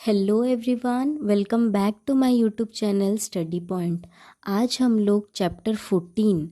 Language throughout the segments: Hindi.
Hello everyone, welcome back to my YouTube channel study point. आज हम लोग चैप्टर 14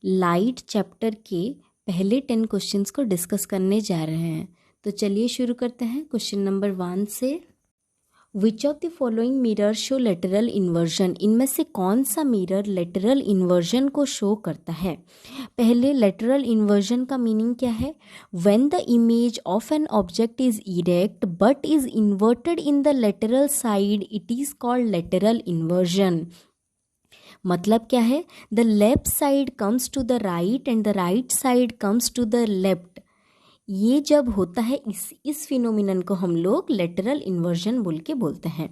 लाइट चैप्टर के पहले 10 क्वेश्चंस को डिस्कस करने जा रहे हैं। तो चलिए शुरू करते हैं क्वेश्चन नंबर 1 से। Which of the following mirror show lateral inversion? इनमें से कौन सा मिरर लेटरल इन्वर्जन को शो करता है? पहले लेटरल इन्वर्जन का मीनिंग क्या है? When the image of an object is erect but is inverted in the lateral side, it is called lateral inversion. मतलब क्या है? The left side comes to the right and the right side comes to the left. ये जब होता है इस फिनोमिनन को हम लोग लेटरल इन्वर्जन बोल के बोलते हैं।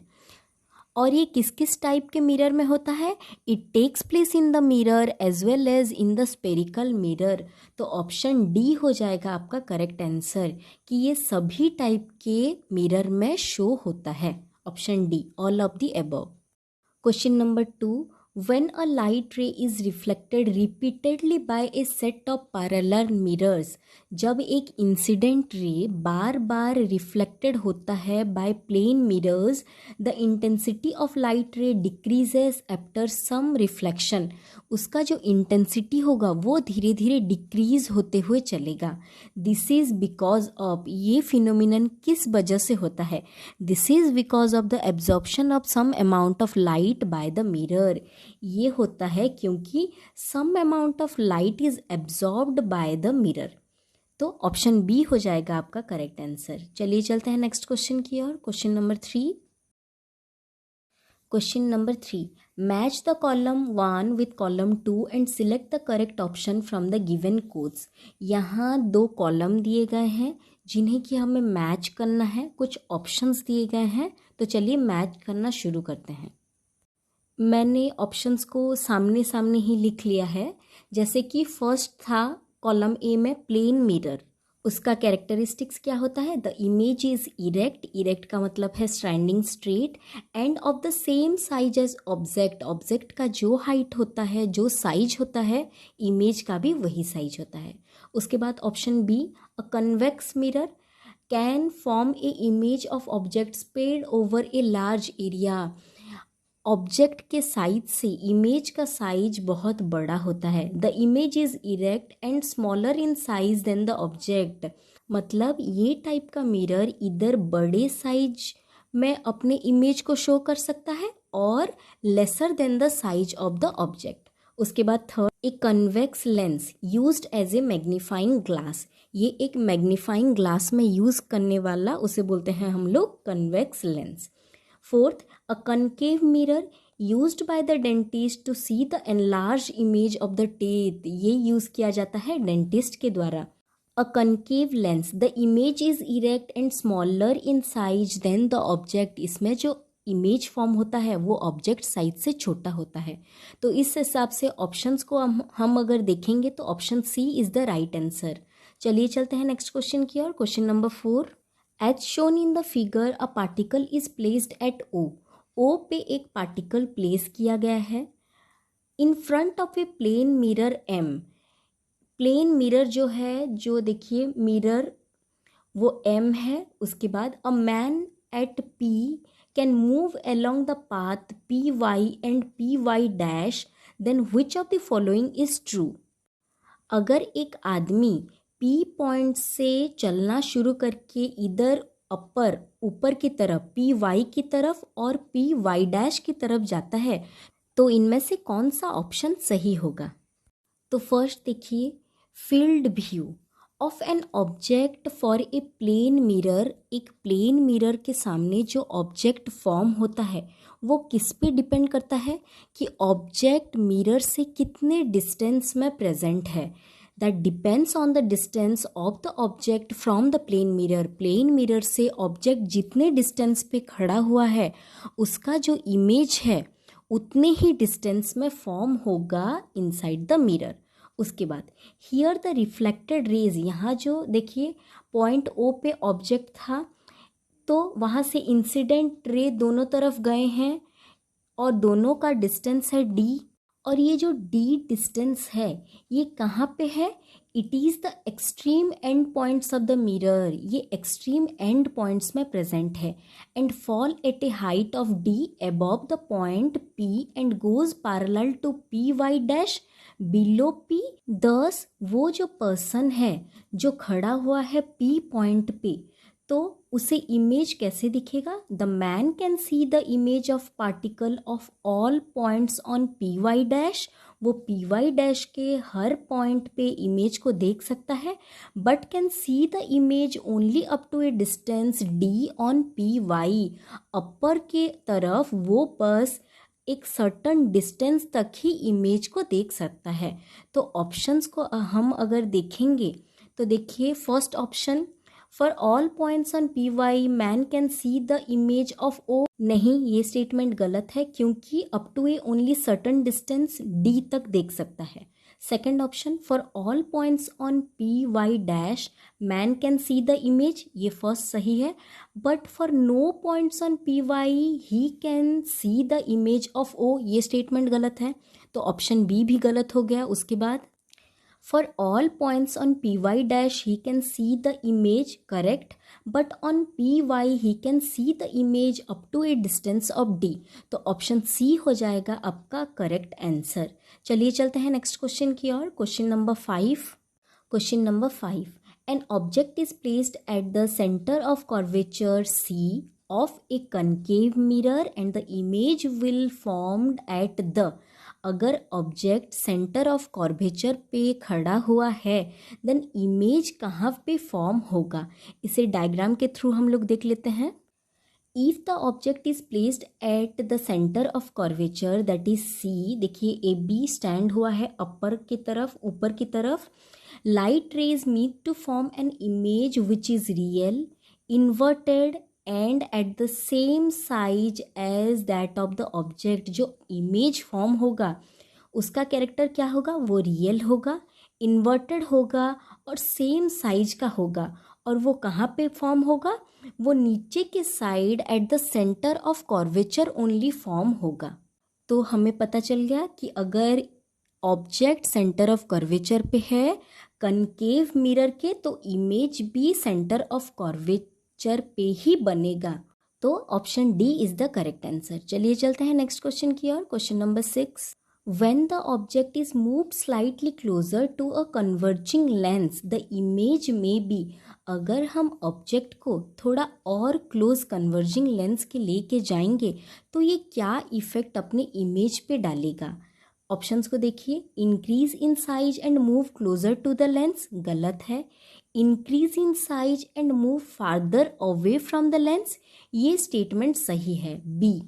और ये किस किस टाइप के मिरर में होता है? It takes place in the mirror as well as in the spherical mirror. तो ऑप्शन डी हो जाएगा आपका करेक्ट आंसर कि ये सभी टाइप के मिरर में शो होता है। Option D, all of the above. Question number 2, when a light ray is reflected repeatedly by a set of parallel mirrors, जब एक इंसिडेंट रे बार बार रिफ्लेक्टेड होता है by plane mirrors, the intensity of light ray decreases after some reflection. उसका जो इंटेंसिटी होगा वो धीरे धीरे डिक्रीज होते हुए चलेगा। दिस इज बिकॉज ऑफ, ये फिनोमिनन किस वजह से होता है? This is because of the absorption of some amount of light by the mirror. ये होता है क्योंकि some amount of light is absorbed by the mirror. तो ऑप्शन बी हो जाएगा आपका करेक्ट आंसर। चलिए चलते हैं नेक्स्ट क्वेश्चन की ओर। Question number 3। Question number 3, match the column 1 with column 2 and select the correct option from the given codes. यहाँ 2 कॉलम दिए गए हैं जिन्हें कि हमें मैच करना है, कुछ ऑप्शंस दिए गए हैं। तो चलिए मैच करना शुरू करते हैं। मैंने ऑप्शंस को सामने सामने ही लिख लिया है। जैसे कि फर्स्ट था कॉलम ए में प्लेन मिरर, उसका कैरेक्टरिस्टिक्स क्या होता है? The image is erect, erect का मतलब है standing straight, and of the same size as object, object का जो हाइट होता है, जो साइज होता है, इमेज का भी वही साइज होता है। उसके बाद option B, a convex mirror can form a image of object spread over a large area. Object के साइज से इमेज का साइज बहुत बड़ा होता है। The image is erect and smaller in size than the object. मतलब ये टाइप का मिरर इधर बड़े साइज में अपने इमेज को शो कर सकता है और lesser than the size of the object. उसके बाद third, a convex lens used as a magnifying glass. ये एक मैग्नीफाइंग ग्लास में यूज करने वाला, उसे बोलते हैं हम लोग convex lens. Fourth, a concave mirror used by the dentist to see the enlarged image of the teeth. ये यूज किया जाता है डेंटिस्ट के द्वारा। A concave lens, the image is erect and smaller in size than the object. इसमें जो इमेज फॉर्म होता है वो ऑब्जेक्ट साइज से छोटा होता है। तो इस हिसाब से ऑप्शंस को हम अगर देखेंगे तो option C is the right answer. चलिए चलते हैं नेक्स्ट क्वेश्चन की ओर। Question number 4, As shown in the figure, a particle is placed at O. O पे एक पार्टिकल प्लेस किया गया है in front of a plane mirror M। Plane mirror जो है, जो देखिए मिरर वो M है। उसके बाद a man at P can move along the path PY and PY dash, then which of the following is true? अगर एक आदमी P पॉइंट से चलना शुरू करके इधर ऊपर की तरफ PY की तरफ और PY डैश की तरफ जाता है, तो इनमें से कौन सा ऑप्शन सही होगा? तो फर्स्ट देखिए, field view of an object for a plane mirror. एक प्लेन मिरर के सामने जो ऑब्जेक्ट फॉर्म होता है वो किस पे डिपेंड करता है कि ऑब्जेक्ट मिरर से कितने डिस्टेंस में प्रेजेंट है। That depends on the distance of the object from the plane mirror. Plane mirror से ऑब्जेक्ट जितने डिस्टेंस पे खड़ा हुआ है उसका जो इमेज है उतने ही डिस्टेंस में फॉर्म होगा इनसाइड द मिरर। उसके बाद हियर द रिफ्लेक्टेड रेज, यहाँ जो देखिए पॉइंट ओ पे ऑब्जेक्ट था तो वहाँ से इंसिडेंट रे दोनों तरफ गए हैं और दोनों का डिस्टेंस है D। और ये जो डी डिस्टेंस है ये कहाँ पे है? It is the extreme end points of the mirror, ये एक्सट्रीम एंड पॉइंट्स में प्रेजेंट है and fall at a height of D above the point P and goes parallel to P Y dash below P. दस वो जो पर्सन है जो खड़ा हुआ है पी पॉइंट पे, तो उसे इमेज कैसे दिखेगा? The man can see the image of particle of all points on P Y dash, वो पी वाई डैश के हर पॉइंट पे इमेज को देख सकता है, but can see the image only up to a distance D on P Y. Upper के तरफ वो बस एक सर्टन डिस्टेंस तक ही इमेज को देख सकता है। तो ऑप्शंस को हम अगर देखेंगे तो देखिए, first option for all points on P Y man can see the image of O, नहीं, ये स्टेटमेंट गलत है क्योंकि up to a only certain distance D तक देख सकता है। Second option for all points on P Y dash man can see the image, ये फर्स्ट सही है, but for no points on P Y he can see the image of O, ये स्टेटमेंट गलत है, तो ऑप्शन बी भी गलत हो गया। उसके बाद for all points on py dash he can see the image, correct, but on py he can see the image up to a distance of d, तो ऑप्शन सी हो जाएगा आपका करेक्ट आंसर। चलिए चलते हैं नेक्स्ट क्वेश्चन की ओर। Question number 5, an object is placed at the center of curvature c of a concave mirror and the image will formed at the, अगर ऑब्जेक्ट सेंटर ऑफ कर्वेचर पे खड़ा हुआ है देन इमेज कहाँ पे फॉर्म होगा, इसे डायग्राम के थ्रू हम लोग देख लेते हैं। If the object is placed at the centre of curvature that is C, देखिए ए बी स्टैंड हुआ है अपर की तरफ, ऊपर की तरफ, light rays meet to form an image which is real, inverted and at the same size as that of the object. जो इमेज फॉर्म होगा उसका कैरेक्टर क्या होगा? वो रियल होगा, इन्वर्टेड होगा और सेम साइज का होगा, और वो कहाँ पे फॉर्म होगा? वो नीचे के side eight the centre of curvature only form होगा। तो हमें पता चल गया कि अगर ऑब्जेक्ट सेंटर ऑफ कर्वेचर पे है कनकेव मिरर के, तो इमेज भी सेंटर ऑफ कर्वेचर पे ही बनेगा, तो option D is the correct answer. चलिए चलते हैं नेक्स्ट क्वेश्चन की ओर। Question number 6, when the object is moved slightly closer to a converging lens the image may be, अगर हम ऑब्जेक्ट को थोड़ा और क्लोज कन्वर्जिंग लेंस के लेके जाएंगे तो ये क्या इफेक्ट अपने इमेज पे डालेगा? ऑप्शंस को देखिए, increase in size and move closer to the lens, गलत है। Increase in size and move farther away from the lens, ये स्टेटमेंट सही है, बी।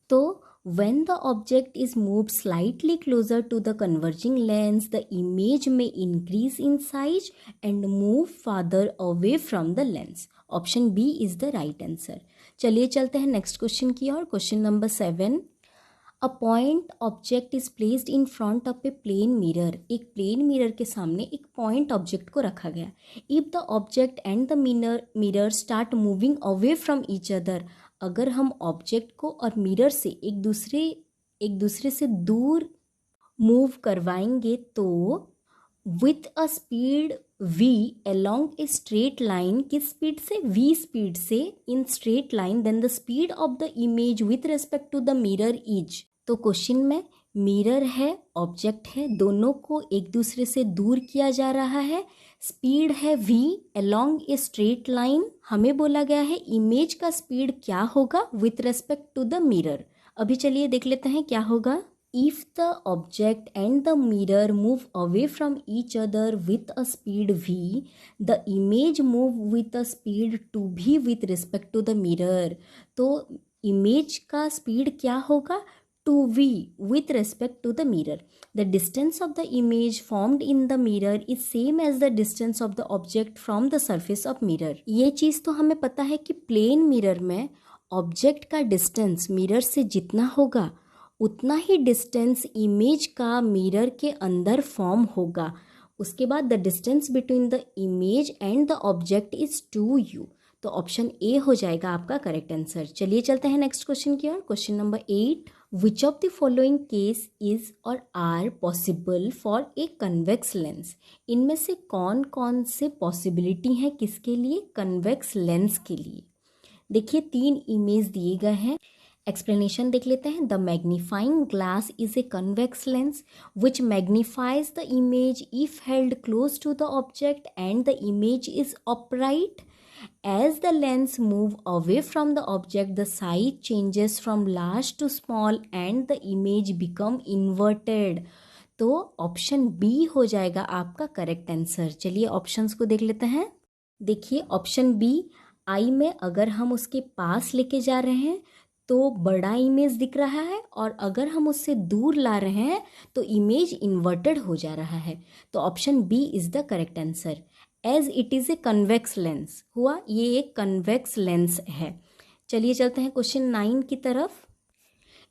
तो when the object is moved slightly closer to the converging lens the image may increase in size and move farther away from the lens, option B is the right answer. चलिए चलते हैं नेक्स्ट क्वेश्चन की ओर। Question number 7, a point object is placed in front of a plane mirror, एक प्लेन मिरर के सामने एक पॉइंट ऑब्जेक्ट को रखा गया। If the object and the mirror start moving away from each other, अगर हम ऑब्जेक्ट को और मिरर से एक दूसरे से दूर मूव करवाएंगे तो with a speed v along a straight line, किस स्पीड से? v स्पीड से in straight line, then the speed of the image with respect to the mirror is. तो क्वेश्चन में मिरर है, ऑब्जेक्ट है, दोनों को एक दूसरे से दूर किया जा रहा है, स्पीड है v along a straight line, हमें बोला गया है इमेज का स्पीड क्या होगा with respect to the mirror. अभी चलिए देख लेते हैं क्या होगा। If the object and the mirror move away from each other with a speed v, the image move with a speed 2v with respect to the mirror। तो इमेज का स्पीड क्या होगा? 2v with respect to the mirror। The distance of the image formed in the mirror is same as the distance of the object from the surface of mirror। ये चीज़ तो हमें पता है कि प्लेन मिरर में ऑब्जेक्ट का डिस्टेंस मिरर से जितना होगा उतना ही डिस्टेंस इमेज का मिरर के अंदर फॉर्म होगा। उसके बाद the distance between the image and the object is 2u। तो ऑप्शन ए हो जाएगा आपका करेक्ट आंसर। चलिए चलते हैं नेक्स्ट क्वेश्चन की ओर। Question number 8, which of the following case is or are possible for a convex lens. इनमें से कौन कौन से पॉसिबिलिटी हैं किसके लिए, कन्वेक्स लेंस के लिए। देखिए 3 इमेज दिए गए हैं, एक्सप्लेनेशन देख लेते हैं। The magnifying glass is a convex lens which magnifies the image if held close to the object and the image is upright. As the lens move away from the object, the size changes from large to small and the image become inverted. तो ऑप्शन बी हो जाएगा आपका करेक्ट आंसर। चलिए ऑप्शंस को देख लेते हैं। देखिए ऑप्शन बी, आई में अगर हम उसके पास लेके जा रहे हैं तो बड़ा इमेज दिख रहा है, और अगर हम उससे दूर ला रहे हैं तो इमेज इन्वर्टेड हो जा रहा है। तो option B is the correct answer. As it is a convex lens हुआ, ये एक कन्वेक्स लेंस है। चलिए चलते हैं क्वेश्चन 9 की तरफ।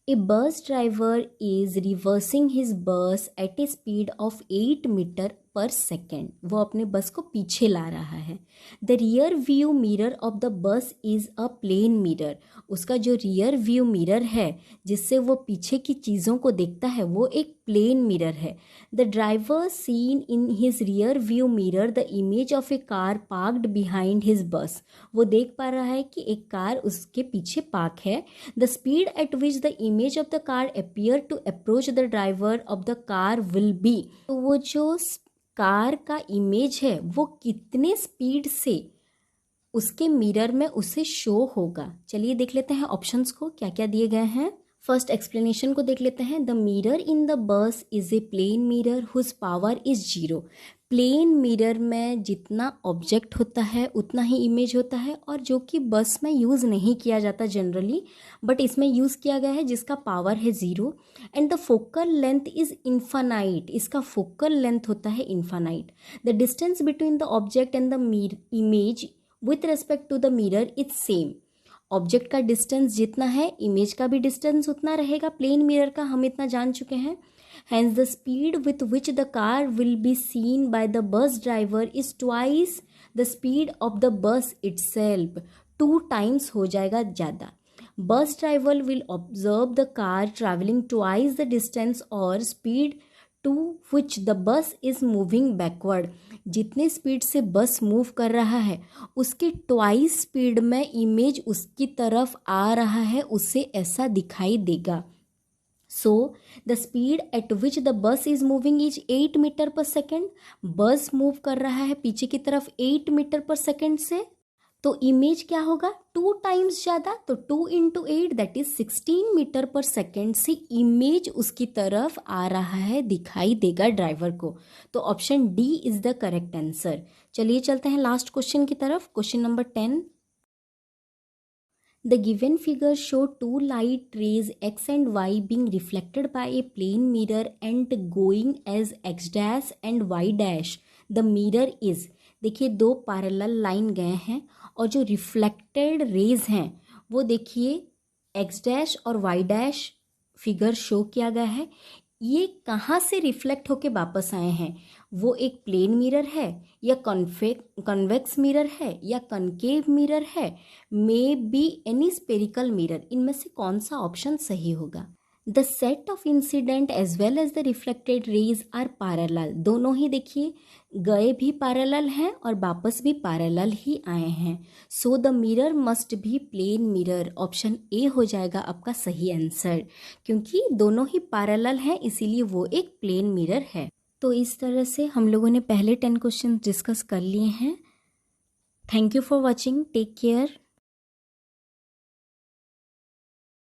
A bus driver is reversing his bus at a speed of 8 metre per second. वो अपने बस को पीछे ला रहा है। The rear view mirror of the bus is a plane mirror. उसका जो रियर व्यू मिरर है जिससे वो पीछे की चीज़ों को देखता है वो एक प्लेन मिरर है। The driver seen in his rear view mirror the image of A car parked behind his बस। वो देख पा रहा है कि एक कार उसके पीछे पार्क है। The speed at which the image of the car appear to approach the driver of the car will be. तो वो जो कार का इमेज है वो कितने स्पीड से उसके मिरर में उसे शो होगा। चलिए देख लेते हैं ऑप्शंस को क्या क्या दिए गए हैं। फर्स्ट एक्सप्लेनेशन को देख लेते हैं। The mirror in the bus is a plane mirror whose power is 0। Plane mirror में जितना ऑब्जेक्ट होता है उतना ही इमेज होता है, और जो कि बस में यूज़ नहीं किया जाता जनरली, बट इसमें यूज़ किया गया है जिसका पावर है 0। And the focal length is infinite. इसका फोकल लेंथ होता है infinite. The distance between the object and the image with respect to the mirror is same. Object का डिस्टेंस जितना है इमेज का भी डिस्टेंस उतना रहेगा प्लेन मिरर का, हम इतना जान चुके हैं। Hence the speed with which the car will be seen by the bus driver is twice the speed of the bus itself. 2 times हो जाएगा ज़्यादा। Bus driver will observe the car traveling twice the distance or speed to which the bus is moving backward. जितने स्पीड से बस मूव कर रहा है उसके ट्वाइस स्पीड में इमेज उसकी तरफ आ रहा है, उससे ऐसा दिखाई देगा। So the speed at which the bus is moving is 8 metre per second. बस मूव कर रहा है पीछे की तरफ 8 मीटर पर सेकेंड से, तो इमेज क्या होगा 2 टाइम्स ज़्यादा। तो 2 into 8 that is 16 metre per second से इमेज उसकी तरफ आ रहा है, दिखाई देगा ड्राइवर को। तो option D is the correct answer. चलिए चलते हैं लास्ट क्वेश्चन की तरफ। Question number 10। The given figure show 2 light rays x and y being reflected by a plane mirror and going as x dash and y dash. The mirror is, देखिए 2 पैरेलल लाइन गए हैं और जो रिफ्लेक्टेड रेज हैं वो देखिए x डैश और y डैश फिगर शो किया गया है। ये कहाँ से रिफ्लेक्ट होके वापस आए हैं, वो एक प्लेन मिरर है या कन्वेक्स मिरर है या कनकेव मिरर है, may be any spherical mirror. इनमें से कौन सा ऑप्शन सही होगा। The set of incident as well as the reflected rays are parallel. दोनों ही देखिए गए भी पैरेलल हैं और वापस भी पैरेलल ही आए हैं। सो द मिरर मस्ट भी प्लेन मिरर। ऑप्शन ए हो जाएगा आपका सही आंसर, क्योंकि दोनों ही पैरेलल हैं इसीलिए वो एक प्लेन मिरर है। तो इस तरह से हम लोगों ने पहले 10 क्वेश्चन डिस्कस कर लिए हैं। Thank you for watching, take care.